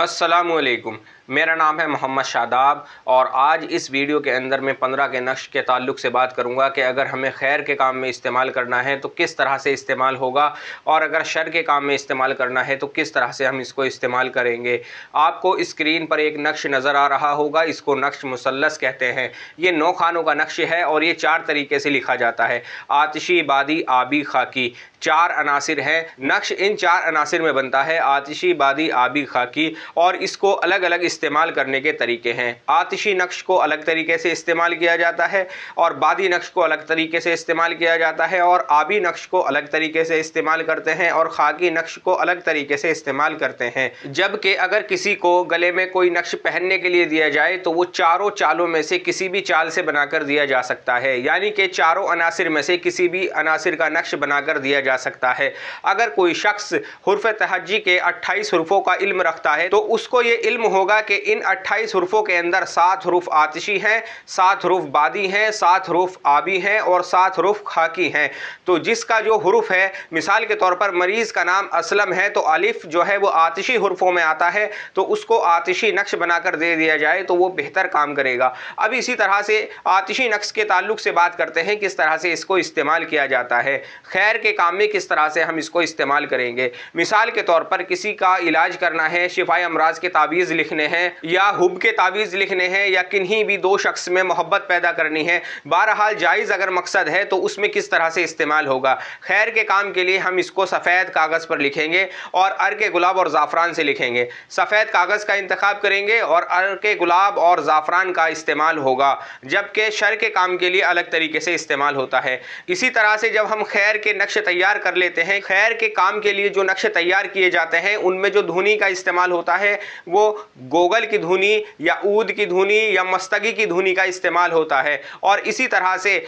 अस्सलामुअलैकुम। मेरा नाम है मोहम्मद शादाब और आज इस वीडियो के अंदर मैं 15 के नक्श के ताल्लुक़ से बात करूंगा कि अगर हमें खैर के काम में इस्तेमाल करना है तो किस तरह से इस्तेमाल होगा और अगर शर के काम में इस्तेमाल करना है तो किस तरह से हम इसको इस्तेमाल करेंगे। आपको स्क्रीन पर एक नक्श नज़र आ रहा होगा, इसको नक्श मुसल्लस कहते हैं। ये 9 खानों का नक्श है और ये 4 तरीके से लिखा जाता है। आतिशी, बादी, आबी, खाकी 4 अनासिर हैं। नक्श इन 4 अनासिर में बनता है, आतिशी, बादी, आबी, खाकी, और इसको अलग अलग इस्तेमाल करने के तरीके हैं। आतिशी नक्श को अलग तरीके से इस्तेमाल किया जाता है और बादी नक्श को अलग तरीके से इस्तेमाल किया जाता है और आबी नक्श को अलग तरीके से इस्तेमाल करते हैं और खाकी नक्श को अलग तरीके से इस्तेमाल करते हैं। जबकि अगर किसी को गले में कोई नक्श पहनने के लिए दिया जाए तो वो चारों चालों में से किसी भी चाल से बनाकर दिया जा सकता है, यानी कि चारों अनासिर में से किसी भी अनासिर का नक्श बनाकर दिया जा सकता है। अगर कोई शख्स हुर्फ तहज्जी के 28 हुर्फों का इल्म रखता है तो उसको ये इल्म होगा कि इन 28 हुर्फों के अंदर 7 हुरूफ आतिशी हैं, 7 हुरूफ बादी हैं, 7 हुरूफ आबी हैं और 7 हुरूफ खाकी हैं। तो जिसका जो हुरूफ है, मिसाल के तौर पर मरीज़ का नाम असलम है तो अलिफ जो है वो आतिशी हुर्फों में आता है, तो उसको आतिशी नक्श बनाकर दे दिया जाए तो वो बेहतर काम करेगा। अब इसी तरह से आतिशी नक्श के ताल्लुक से बात करते हैं, किस तरह से इसको इस्तेमाल किया जाता है। खैर के काम में किस तरह से हम इसको इस्तेमाल करेंगे। मिसाल के तौर पर किसी का इलाज करना है, शिफाए अमराज के तावीज़ लिखने हैं या हुब के तावीज़ लिखने हैं या किन्हीं भी 2 शख्स में मोहब्बत पैदा करनी है, बहरहाल जायज़ अगर मकसद है तो उसमें किस तरह से इस्तेमाल होगा। खैर के काम के लिए हम इसको सफ़ेद कागज़ पर लिखेंगे और अर्के गुलाब और ज़ाफ़रान से लिखेंगे। सफ़ेद कागज़ का इंतखाब करेंगे और अर्के गुलाब और ज़ाफ़रान का इस्तेमाल होगा, जबकि शर के काम के लिए अलग तरीके से इस्तेमाल होता है। इसी तरह से जब हम खैर के नक्श तैयार कर लेते हैं, खैर के काम के लिए जो नक्श तैयार किए जाते हैं उनमें जो धुनी का इस्तेमाल होता है वो गोगल की धुनी या ऊद की धुनी या मस्तगी की धुनी का इस्तेमाल होता है। और इसी तरह से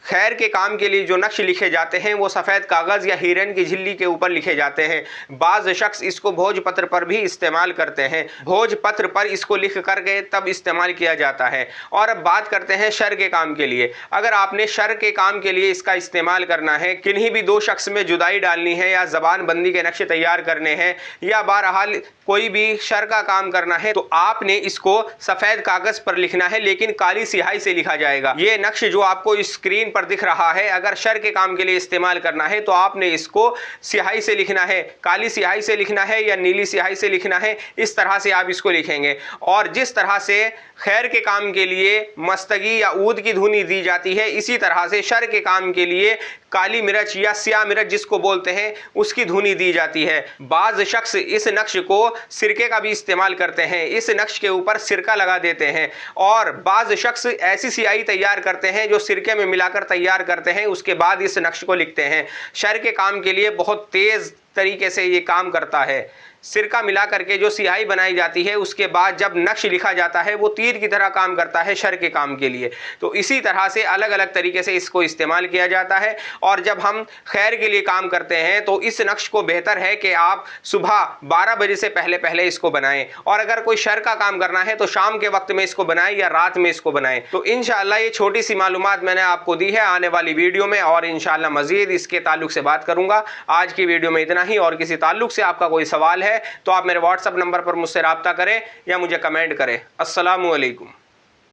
खैर के काम के लिए जो नक्श लिखे जाते हैं वो सफ़ेद कागज़ या हिरन की झिल्ली के ऊपर लिखे जाते हैं। बाज़ शख्स इसको भोजपत्र पर भी इस्तेमाल करते हैं, भोजपत्र पर इसको लिख करके तब इस्तेमाल किया जाता है। और अब बात करते हैं शर के काम के लिए। अगर आपने शर के काम के लिए इसका इस्तेमाल करना है, किन्हीं भी 2 शख्स में जुदाई डालनी है या ज़बान बंदी के नक्श तैयार करने हैं या बहरहाल कोई भी शर का काम करना है, तो आपने इसको सफ़ेद कागज़ पर लिखना है, लेकिन काली स्याही से लिखा जाएगा। ये नक्श जो आपको स्क्रीन पर दिख रहा है, अगर शर के काम के लिए इस्तेमाल करना है तो आपने इसको स्याही से लिखना है, काली स्याही से लिखना है या नीली स्याही से लिखना है। इस तरह से आप इसको लिखेंगे। और जिस तरह से खैर के काम के लिए मस्तगी या ऊद की धुनी दी जाती है, इसी तरह से शर के काम के लिए काली मिर्च या स्याह मिर्च जिसको बोलते हैं उसकी धुनी दी जाती है। बाज़ शख्स इस नक्श को सिरके का भी इस्तेमाल करते हैं, इस नक्श के ऊपर सिरका लगा देते हैं। और बाज़ शख्स ऐसी स्याही तैयार करते हैं जो सिरके में मिलाकर तैयार करते हैं, उसके बाद इस नक्श को लिखते हैं। शर के काम के लिए बहुत तेज़ तरीके से ये काम करता है। सिरका मिला करके जो स्याही बनाई जाती है उसके बाद जब नक्श लिखा जाता है वो तीर की तरह काम करता है शर के काम के लिए। तो इसी तरह से अलग अलग तरीके से इसको इस्तेमाल किया जाता है। और जब हम खैर के लिए काम करते हैं तो इस नक्श को बेहतर है कि आप सुबह 12 बजे से पहले पहले इसको बनाएं, और अगर कोई शर का काम करना है तो शाम के वक्त में इसको बनाएं या रात में इसको बनाएं। तो इंशाअल्लाह ये छोटी सी मालूमात मैंने आपको दी है आने वाली वीडियो में, और इंशाअल्लाह मज़ीद इसके ताल्लुक से बात करूँगा। आज की वीडियो में इतना ही, और किसी ताल्लुक से आपका कोई सवाल है तो आप मेरे व्हाट्सएप नंबर पर मुझसे राब्ता करें या मुझे कमेंट करें। अस्सलामु अलैकुम।